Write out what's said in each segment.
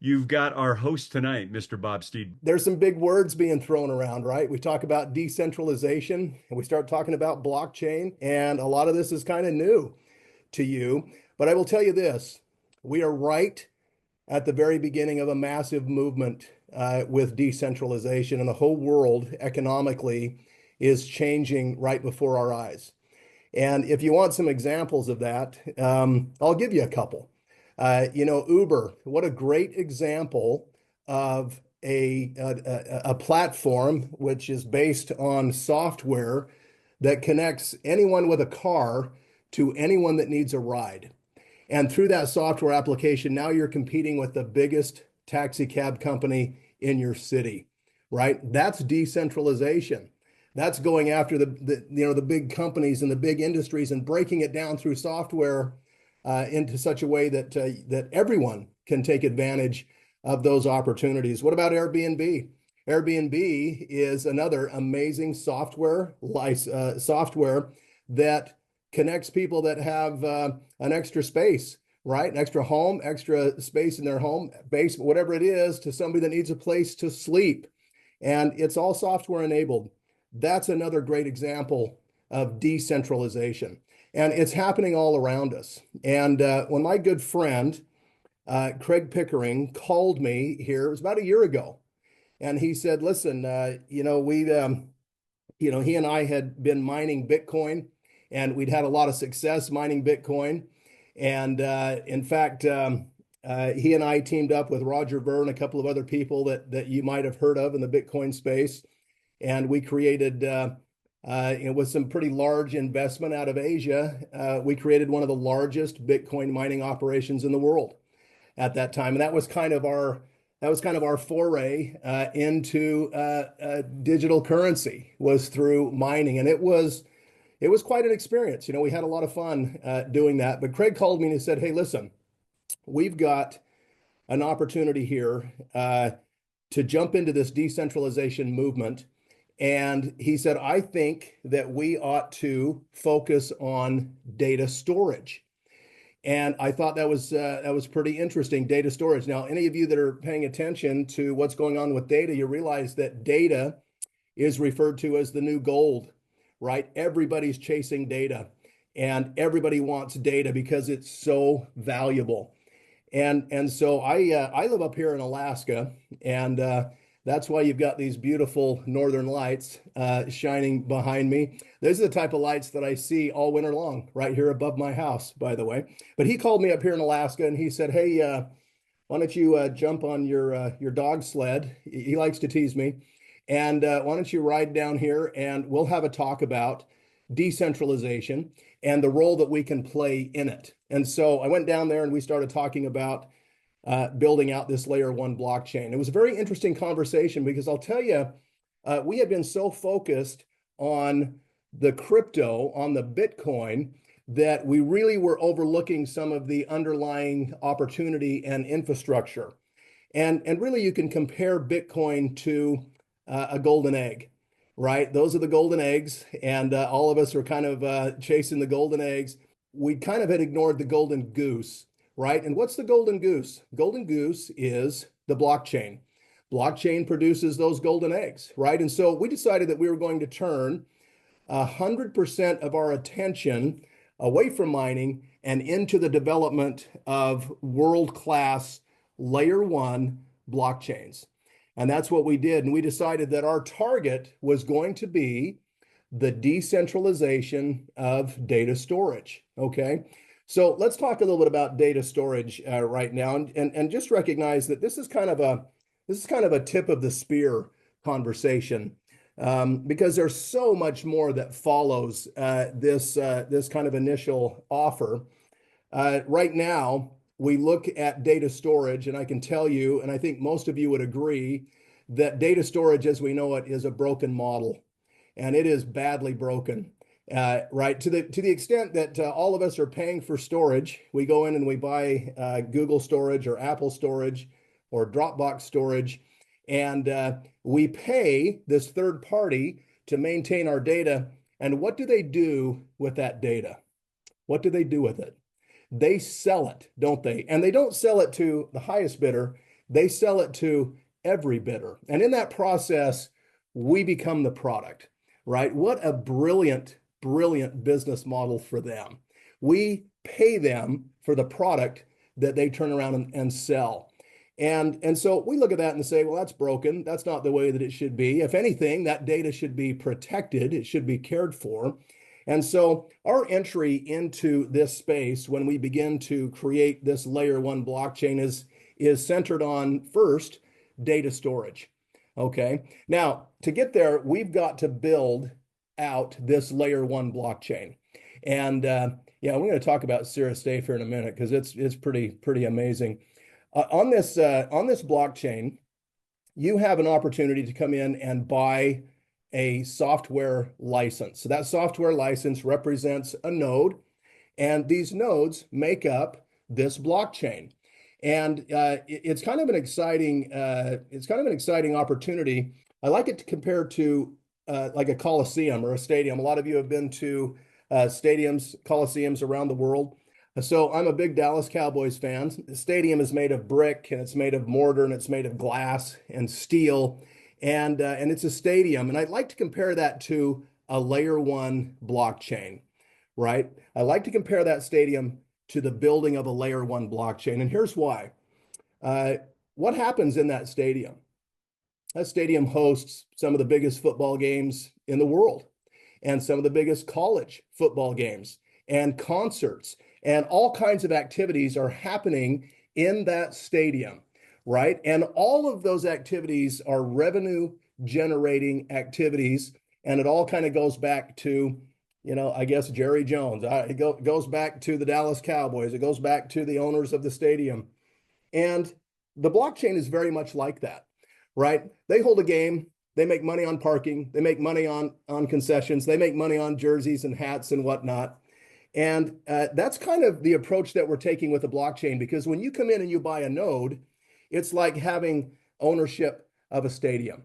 You've got our host tonight, Mr. Bob Steed. There's some big words being thrown around, right? We talk about decentralization and we start talking about blockchain, and a lot of this is kind of new to you. But I will tell you this, we are right at the very beginning of a massive movement with decentralization, and the whole world economically is changing right before our eyes. And if you want some examples of that, I'll give you a couple. Uber, what a great example of a platform which is based on software that connects anyone with a car to anyone that needs a ride. And through that software application, now you're competing with the biggest taxi cab company in your city, right? That's decentralization. That's going after the big companies and the big industries and breaking it down through software into such a way that everyone can take advantage of those opportunities. What about Airbnb? Airbnb is another amazing software that connects people that have an extra space, right? An extra home, extra space in their home, basement, whatever it is, to somebody that needs a place to sleep. And it's all software enabled. That's another great example of decentralization. And it's happening all around us. And when my good friend, Craig Pickering, called me here, it was about a year ago. And he said, listen, he and I had been mining Bitcoin, and we'd had a lot of success mining Bitcoin. And in fact, he and I teamed up with Roger Ver and a couple of other people that you might have heard of in the Bitcoin space. And we created, with some pretty large investment out of Asia, we created one of the largest Bitcoin mining operations in the world at that time. And that was kind of our foray into digital currency, was through mining. And it was quite an experience. We had a lot of fun doing that. But Craig called me and he said, hey, listen, we've got an opportunity here to jump into this decentralization movement. And he said, I think that we ought to focus on data storage. And I thought that was pretty interesting, data storage. Now, any of you that are paying attention to what's going on with data, you realize that data is referred to as the new gold, right? Everybody's chasing data, and everybody wants data because it's so valuable. And so I live up here in Alaska, and that's why you've got these beautiful northern lights shining behind me. Those are the type of lights that I see all winter long right here above my house, by the way. But he called me up here in Alaska and he said, hey, why don't you jump on your dog sled? He likes to tease me. And why don't you ride down here and we'll have a talk about decentralization and the role that we can play in it. And so I went down there and we started talking about building out this layer one blockchain. It was a very interesting conversation because I'll tell you, we had been so focused on the crypto, on the Bitcoin, that we really were overlooking some of the underlying opportunity and infrastructure. And really, you can compare Bitcoin to a golden egg, right? Those are the golden eggs, and all of us are kind of chasing the golden eggs. We kind of had ignored the golden goose, right? And what's the golden goose? Golden goose is the blockchain. Blockchain produces those golden eggs, right? And so we decided that we were going to turn 100% of our attention away from mining and into the development of world-class layer one blockchains. And that's what we did. And we decided that our target was going to be the decentralization of data storage. Okay. So let's talk a little bit about data storage right now, and just recognize that this is kind of a tip of the spear conversation, because there's so much more that follows this kind of initial offer. Right now, we look at data storage, and I can tell you, and I think most of you would agree, that data storage as we know it is a broken model, and it is badly broken. Right, to the extent that all of us are paying for storage. We go in and we buy Google storage or Apple storage or Dropbox storage, and we pay this third party to maintain our data. And what do they do with that data? What do they do with it? They sell it, don't they? And they don't sell it to the highest bidder. they sell it to every bidder. And in that process, we become the product, right? What a brilliant, brilliant business model for them. We pay them for the product that they turn around and sell. And so we look at that and say, well, that's broken. That's not the way that it should be. If anything, that data should be protected. It should be cared for. And so our entry into this space when we begin to create this layer one blockchain is centered on first data storage. Okay. Now, to get there, we've got to build out this layer one blockchain. And yeah, we're going to talk about Cirrus here in a minute because it's pretty amazing. On this blockchain, you have an opportunity to come in and buy a software license. So that software license represents a node, and these nodes make up this blockchain. And it's kind of an exciting opportunity. I like it to compare to like a coliseum or a stadium. A lot of you have been to stadiums, coliseums around the world. So I'm a big Dallas Cowboys fan. The stadium is made of brick and it's made of mortar and it's made of glass and steel, and it's a stadium. And I'd like to compare that to a layer one blockchain, right? I like to compare that stadium to the building of a layer one blockchain. And here's why. What happens in that stadium? That stadium hosts some of the biggest football games in the world and some of the biggest college football games and concerts, and all kinds of activities are happening in that stadium, right? And all of those activities are revenue generating activities. And it all kind of goes back to, I guess, Jerry Jones. It goes back to the Dallas Cowboys. It goes back to the owners of the stadium. And the blockchain is very much like that, right? They hold a game. They make money on parking. They make money on concessions. They make money on jerseys and hats and whatnot. And that's kind of the approach that we're taking with the blockchain, because when you come in and you buy a node, it's like having ownership of a stadium.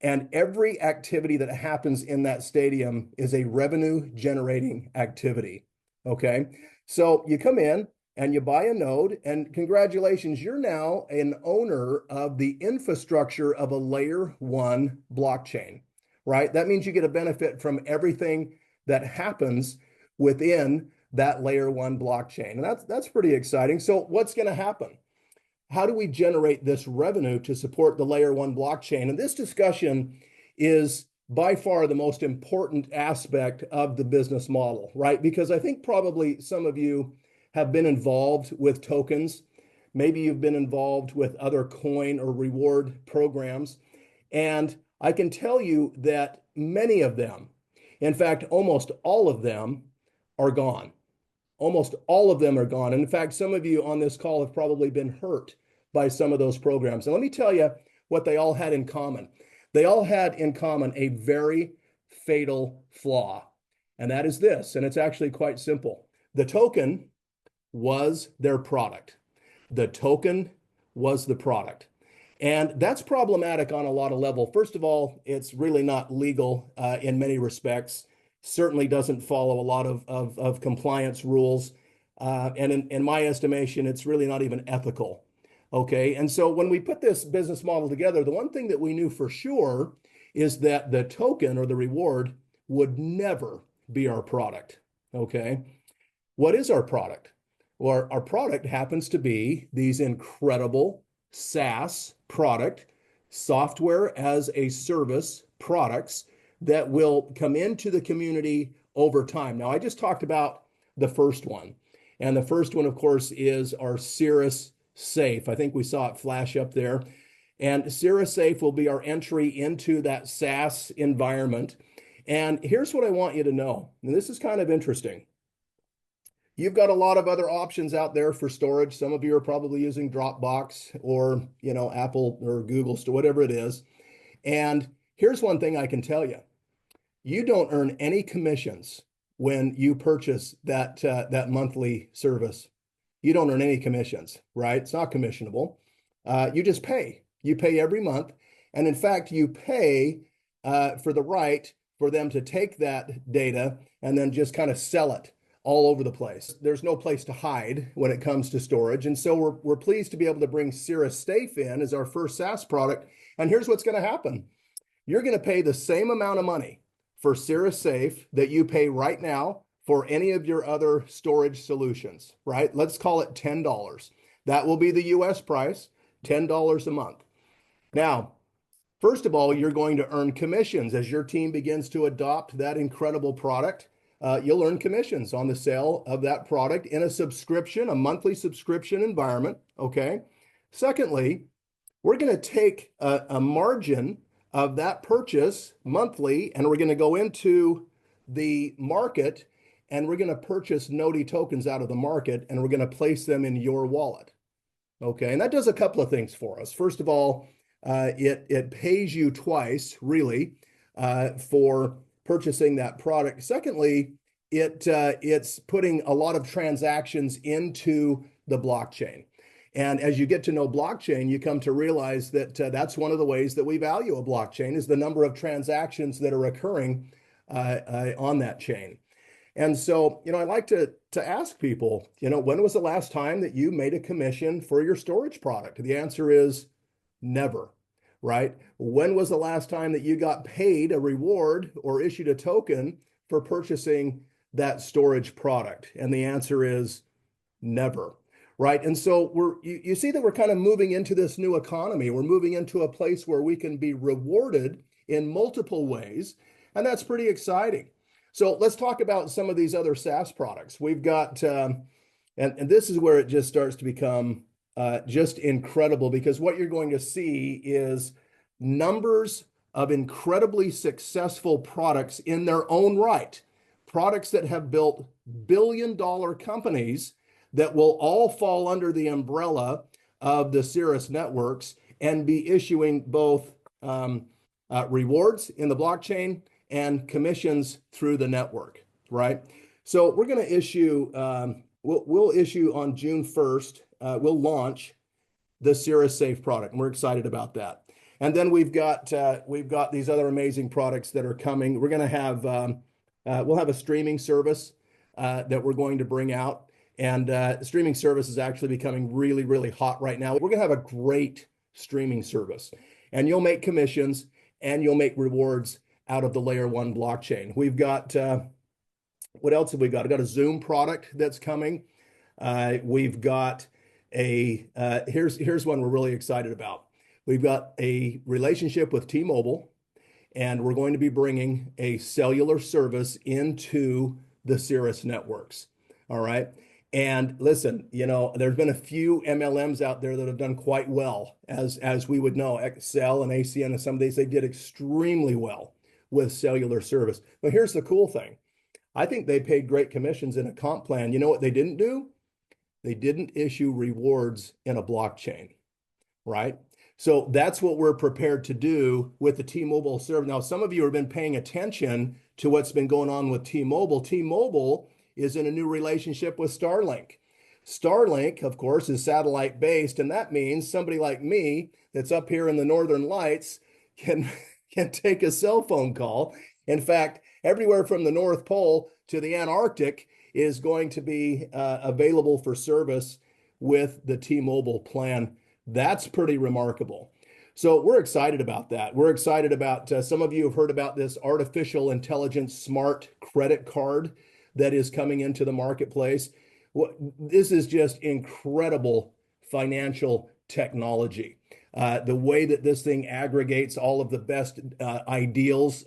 And every activity that happens in that stadium is a revenue generating activity. Okay. So you come in and you buy a node, and congratulations, you're now an owner of the infrastructure of a layer one blockchain, right? That means you get a benefit from everything that happens within that layer one blockchain. And that's pretty exciting. So what's going to happen? How do we generate this revenue to support the layer one blockchain? And this discussion is by far the most important aspect of the business model, right? Because I think probably some of you have been involved with tokens. Maybe you've been involved with other coin or reward programs. And I can tell you that many of them, in fact, almost all of them, are gone. Almost all of them are gone. And in fact, some of you on this call have probably been hurt by some of those programs. And let me tell you what they all had in common. They all had in common a very fatal flaw. And that is this, and it's actually quite simple. The token was their product. The token was the product. And that's problematic on a lot of levels. First of all, it's really not legal in many respects. Certainly doesn't follow a lot of compliance rules. And in my estimation, it's really not even ethical. Okay. And so when we put this business model together, the one thing that we knew for sure is that the token or the reward would never be our product. Okay. What is our product? Well, our product happens to be these incredible SaaS product, software as a service products that will come into the community over time. Now, I just talked about the first one. And the first one, of course, is our Cirrus Safe. I think we saw it flash up there. And Cirrus Safe will be our entry into that SaaS environment. And here's what I want you to know. And this is kind of interesting. You've got a lot of other options out there for storage. Some of you are probably using Dropbox or, Apple or Google, whatever it is. And here's one thing I can tell you. You don't earn any commissions when you purchase that monthly service. You don't earn any commissions, right? It's not commissionable. You just pay. You pay every month. And in fact, you pay for the right for them to take that data and then just kind of sell it all over the place. There's no place to hide when it comes to storage. And so we're pleased to be able to bring Cirrus Safe in as our first SaaS product. And here's what's going to happen. You're going to pay the same amount of money for Cirrus Safe that you pay right now for any of your other storage solutions, right? Let's call it $10. That will be the US price, $10 a month. Now, first of all, you're going to earn commissions as your team begins to adopt that incredible product. You'll earn commissions on the sale of that product in a subscription, a monthly subscription environment. Okay. Secondly, we're going to take a margin of that purchase monthly, and we're going to go into the market and we're going to purchase Gnodi tokens out of the market, and we're going to place them in your wallet. Okay. And that does a couple of things for us. First of all, it pays you twice, really, for purchasing that product. Secondly, it's putting a lot of transactions into the blockchain. And as you get to know blockchain, you come to realize that that's one of the ways that we value a blockchain is the number of transactions that are occurring on that chain. And so, I like to ask people, when was the last time that you made a commission for your storage product? The answer is never, right? When was the last time that you got paid a reward or issued a token for purchasing that storage product? And the answer is never, right? And so you see that we're kind of moving into this new economy. We're moving into a place where we can be rewarded in multiple ways, and that's pretty exciting. So let's talk about some of these other SaaS products. We've got, and this is where it just starts to become just incredible, because what you're going to see is numbers of incredibly successful products in their own right, products that have built billion-dollar companies that will all fall under the umbrella of the Cirrus networks and be issuing both rewards in the blockchain and commissions through the network, right? So we're going to issue, we'll issue on June 1st, we'll launch the Cirrus Safe product, and we're excited about that. And then we've got these other amazing products that are coming. We're going to have, we'll have a streaming service that we're going to bring out. And the streaming service is actually becoming really, really hot right now. We're going to have a great streaming service, and you'll make commissions and you'll make rewards out of the layer one blockchain. We've got, what else have we got? I've got a Zoom product that's coming. We've got here's one we're really excited about. We've got a relationship with T-Mobile, and we're going to be bringing a cellular service into the Cirrus networks. All right. And listen, there's been a few MLMs out there that have done quite well, as we would know. Excel and ACN and some of these, they did extremely well with cellular service. But here's the cool thing. I think they paid great commissions in a comp plan. You know what they didn't do? They didn't issue rewards in a blockchain, right? So that's what we're prepared to do with the T-Mobile service. Now, some of you have been paying attention to what's been going on with T-Mobile. T-Mobile is in a new relationship with Starlink. Starlink, of course, is satellite based, and that means somebody like me that's up here in the Northern Lights can take a cell phone call. In fact, everywhere from the North Pole to the Antarctic is going to be available for service with the T-Mobile plan. That's pretty remarkable. So we're excited about that. We're excited about, some of you have heard about this artificial intelligence smart credit card that is coming into the marketplace. This is just incredible financial technology. The way that this thing aggregates all of the best ideals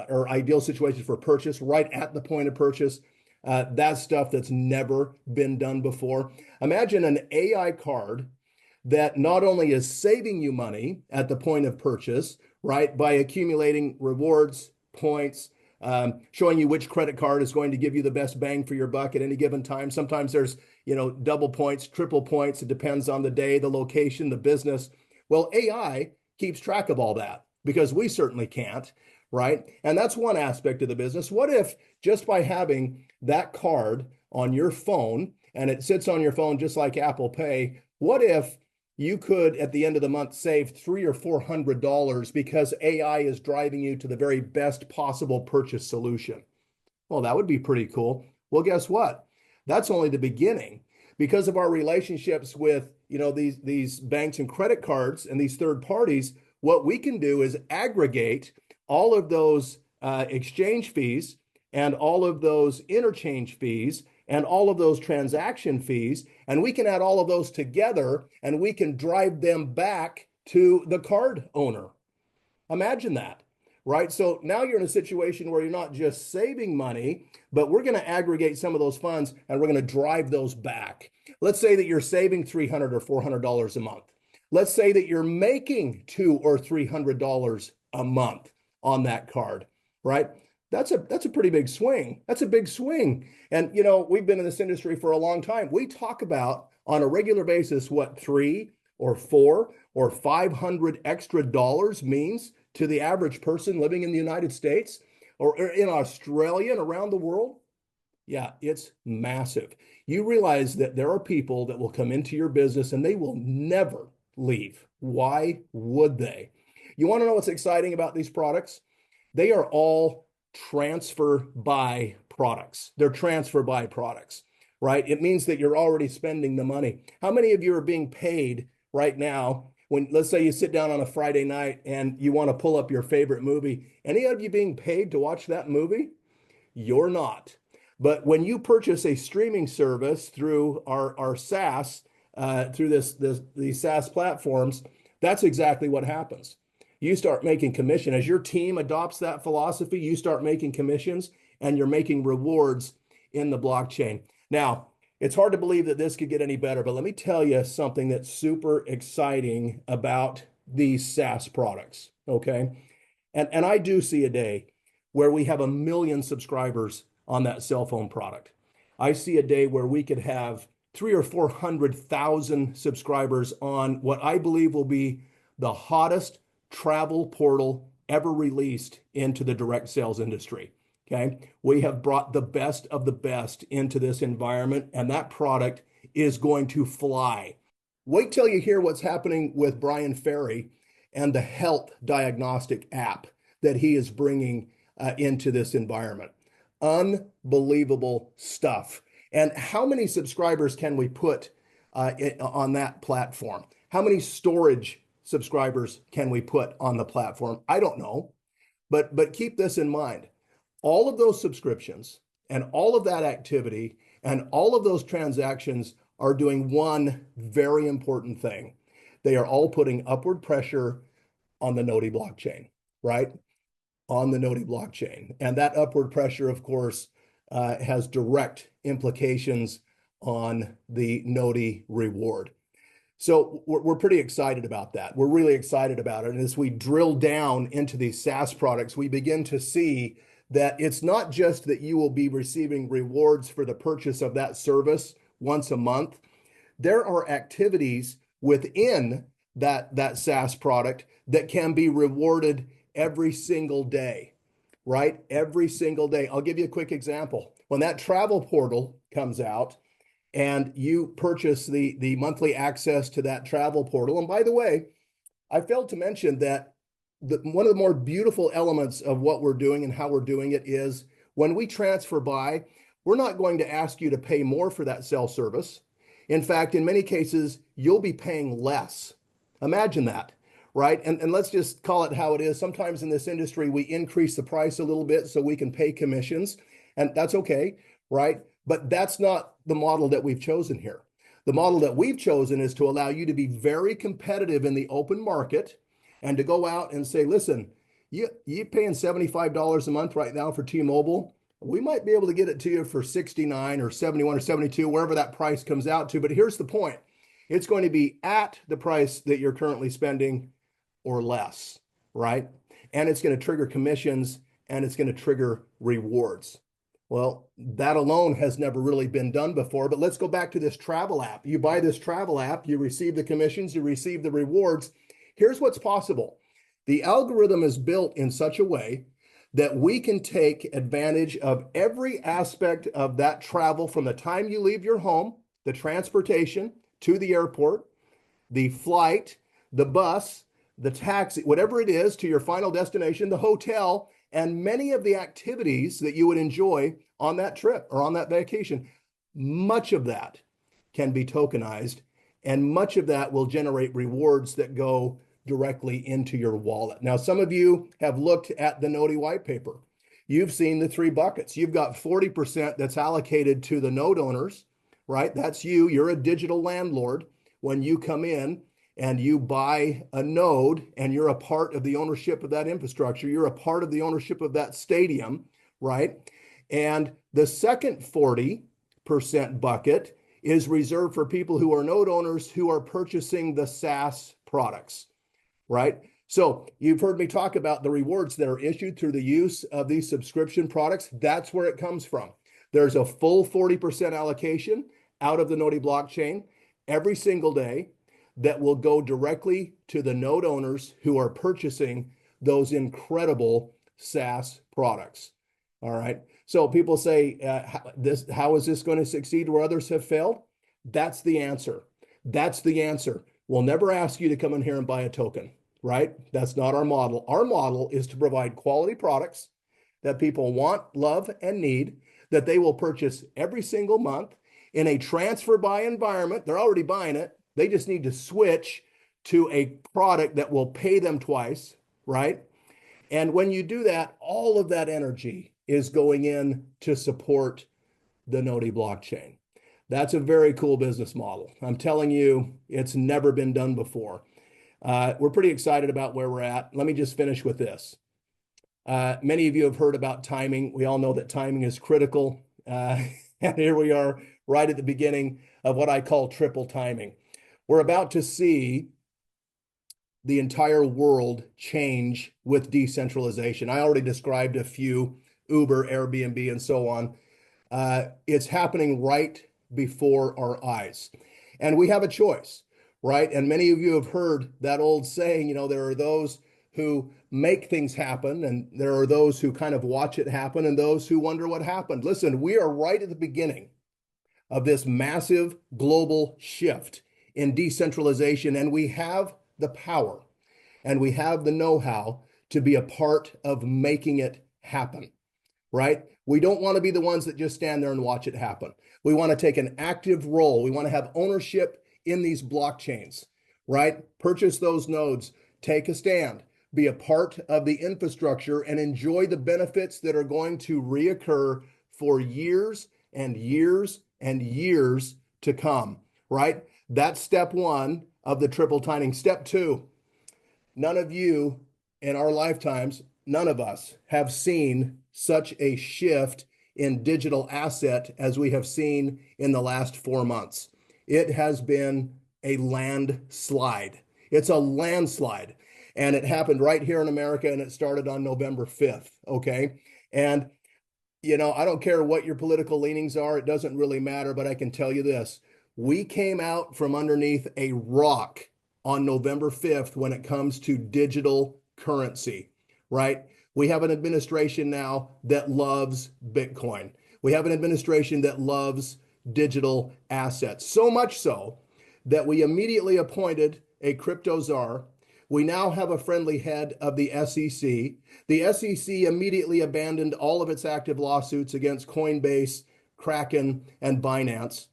or ideal situations for purchase right at the point of purchase. That's stuff that's never been done before. Imagine an AI card that not only is saving you money at the point of purchase, right, by accumulating rewards, points, showing you which credit card is going to give you the best bang for your buck at any given time. Sometimes there's, double points, triple points. It depends on the day, the location, the business. Well, AI keeps track of all that because we certainly can't, right? And that's one aspect of the business. What if just by having that card on your phone, and it sits on your phone just like Apple Pay, what if you could, at the end of the month, save $300 or $400 because AI is driving you to the very best possible purchase solution? Well, that would be pretty cool. Well, guess what? That's only the beginning. Because of our relationships with, these banks and credit cards and these third parties, what we can do is aggregate all of those exchange fees and all of those interchange fees and all of those transaction fees, and we can add all of those together and we can drive them back to the card owner. Imagine that, right? So now you're in a situation where you're not just saving money, but we're going to aggregate some of those funds and we're going to drive those back. Let's say that you're saving $300 or $400 a month. Let's say that you're making $200 or $300 a month on that card, right? That's a pretty big swing. That's a big swing. And we've been in this industry for a long time. We talk about on a regular basis what 3 or 4 or 500 extra dollars means to the average person living in the United States or in Australia and around the world. Yeah, it's massive. You realize that there are people that will come into your business and they will never leave. Why would they? You want to know what's exciting about these products? They are all transfer by products. They're transfer by products, right? It means that you're already spending the money. How many of you are being paid right now when, let's say you sit down on a Friday night and you want to pull up your favorite movie? Any of you being paid to watch that movie? You're not. But when you purchase a streaming service through our SaaS, through these SaaS platforms, that's exactly what happens. You start making commission. As your team adopts that philosophy, you start making commissions and you're making rewards in the blockchain. Now, it's hard to believe that this could get any better, but let me tell you something that's super exciting about these SaaS products, okay? And I do see a day where we have 1 million subscribers on that cell phone product. I see a day where we could have 300,000 or 400,000 subscribers on what I believe will be the hottest travel portal ever released into the direct sales industry. Okay. We have brought the best of the best into this environment, and that product is going to fly. Wait till you hear what's happening with Brian Ferry and the health diagnostic app that he is bringing into this environment. Unbelievable stuff. And how many subscribers can we put on that platform? How many storage subscribers can we put on the platform? I don't know, but keep this in mind. All of those subscriptions and all of that activity and all of those transactions are doing one very important thing. They are all putting upward pressure on the Gnodi blockchain, right? On the Gnodi blockchain. And that upward pressure, of course, has direct implications on the Gnodi reward. So we're pretty excited about that. We're really excited about it. And as we drill down into these SaaS products, we begin to see that it's not just that you will be receiving rewards for the purchase of that service once a month. There are activities within that SaaS product that can be rewarded every single day, right? Every single day. I'll give you a quick example. When that travel portal comes out and you purchase the monthly access to that travel portal, and by the way, I failed to mention that one of the more beautiful elements of what we're doing and how we're doing it is when we transfer by, we're not going to ask you to pay more for that cell service. In fact, in many cases, you'll be paying less. Imagine that, right? And let's just call it how it is. Sometimes in this industry, we increase the price a little bit so we can pay commissions, and that's okay, right? But that's not the model that we've chosen here. The model that we've chosen is to allow you to be very competitive in the open market and to go out and say, listen, you're paying $75 a month right now for T-Mobile. We might be able to get it to you for 69 or 71 or 72, wherever that price comes out to. But here's the point. It's going to be at the price that you're currently spending or less, right? And it's going to trigger commissions and it's going to trigger rewards. Well, that alone has never really been done before, but let's go back to this travel app. You buy this travel app, you receive the commissions, you receive the rewards. Here's what's possible. The algorithm is built in such a way that we can take advantage of every aspect of that travel from the time you leave your home, the transportation to the airport, the flight, the bus, the taxi, whatever it is, to your final destination, the hotel, And many of the activities that you would enjoy on that trip or on that vacation, much of that can be tokenized, and much of that will generate rewards that go directly into your wallet. Now, some of you have looked at the Gnodi white paper. You've seen the three buckets. You've got 40% that's allocated to the node owners, right? That's you. You're a digital landlord. When you come in and you buy a node and you're a part of the ownership of that infrastructure, you're a part of the ownership of that stadium, right? And the second 40% bucket is reserved for people who are node owners who are purchasing the SaaS products, right? So you've heard me talk about the rewards that are issued through the use of these subscription products. That's where it comes from. There's a full 40% allocation out of the Gnodi blockchain every single day that will go directly to the node owners who are purchasing those incredible SaaS products. All right. So people say, how is this going to succeed where others have failed? That's the answer. That's the answer. We'll never ask you to come in here and buy a token, right? That's not our model. Our model is to provide quality products that people want, love, and need, that they will purchase every single month in a transfer buy environment. They're already buying it. They just need to switch to a product that will pay them twice, right? And when you do that, all of that energy is going in to support the Gnodi blockchain. That's a very cool business model. I'm telling you, it's never been done before. We're pretty excited about where we're at. Let me just finish with this. Many of you have heard about timing. We all know that timing is critical. And here we are right at the beginning of what I call triple timing. We're about to see the entire world change with decentralization. I already described a few, Uber, Airbnb, and so on. It's happening right before our eyes. And we have a choice, right? And many of you have heard that old saying, there are those who make things happen, and there are those who kind of watch it happen, and those who wonder what happened. Listen, we are right at the beginning of this massive global shift in decentralization, and we have the power and we have the know-how to be a part of making it happen, right? We don't want to be the ones that just stand there and watch it happen. We want to take an active role. We want to have ownership in these blockchains, right? Purchase those nodes, take a stand, be a part of the infrastructure, and enjoy the benefits that are going to reoccur for years and years and years to come, right? That's step one of the triple timing. Step two, none of you in our lifetimes, none of us have seen such a shift in digital asset as we have seen in the last 4 months. It has been a landslide. It's a landslide. And it happened right here in America, and it started on November 5th, okay? And, I don't care what your political leanings are. It doesn't really matter, but I can tell you this. We came out from underneath a rock on November 5th when it comes to digital currency, right? We have an administration now that loves Bitcoin. We have an administration that loves digital assets, so much so that we immediately appointed a crypto czar. We now have a friendly head of the SEC. The SEC immediately abandoned all of its active lawsuits against Coinbase, Kraken, and Binance.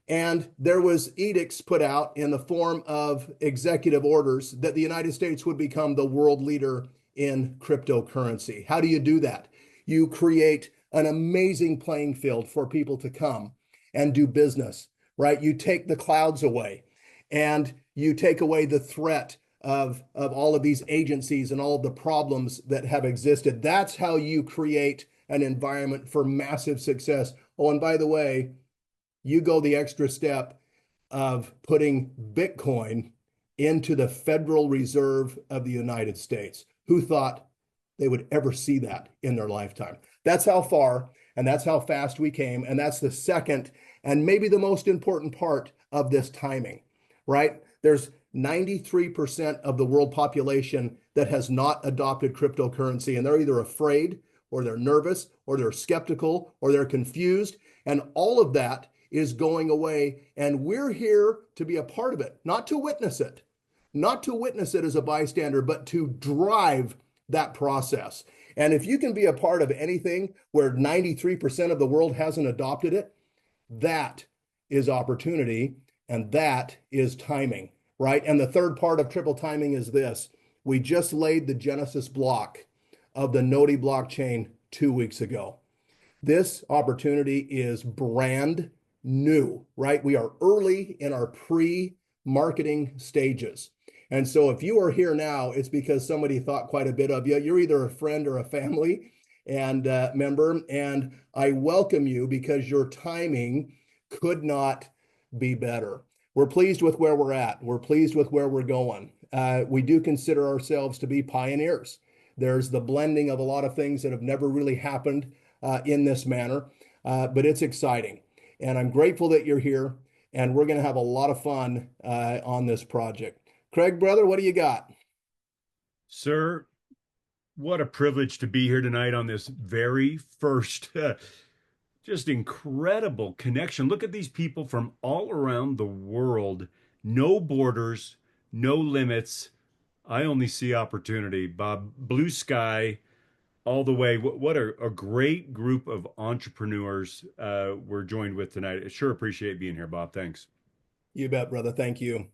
And there was edicts put out in the form of executive orders that the United States would become the world leader in cryptocurrency. How do you do that? You create an amazing playing field for people to come and do business, right? You take the clouds away, and you take away the threat of all of these agencies and all of the problems that have existed. That's how you create an environment for massive success. Oh, and by the way, you go the extra step of putting Bitcoin into the Federal Reserve of the United States. Who thought they would ever see that in their lifetime? That's how far and that's how fast we came. And that's the second and maybe the most important part of this timing, right? There's 93% of the world population that has not adopted cryptocurrency, and they're either afraid or they're nervous or they're skeptical or they're confused. And all of that is going away. And we're here to be a part of it, not to witness it, not to witness it as a bystander, but to drive that process. And if you can be a part of anything where 93% of the world hasn't adopted it, that is opportunity and that is timing, right? And the third part of triple timing is this. We just laid the Genesis block of the Gnodi blockchain 2 weeks ago. This opportunity is brand new, right? We are early in our pre-marketing stages. And so if you are here now, it's because somebody thought quite a bit of you. You're either a friend or a family and member, and I welcome you because your timing could not be better. We're pleased with where we're at. We're pleased with where we're going. We do consider ourselves to be pioneers. There's the blending of a lot of things that have never really happened in this manner, but it's exciting. And I'm grateful that you're here, and we're going to have a lot of fun on this project. Craig, brother, what do you got? Sir, what a privilege to be here tonight on this very first, just incredible connection. Look at these people from all around the world. No borders, no limits. I only see opportunity, Bob. Blue sky all the way. What a great group of entrepreneurs we're joined with tonight. I sure appreciate being here, Bob. Thanks. You bet, brother. Thank you.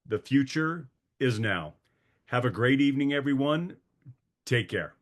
The future is now. Have a great evening, everyone. Take care.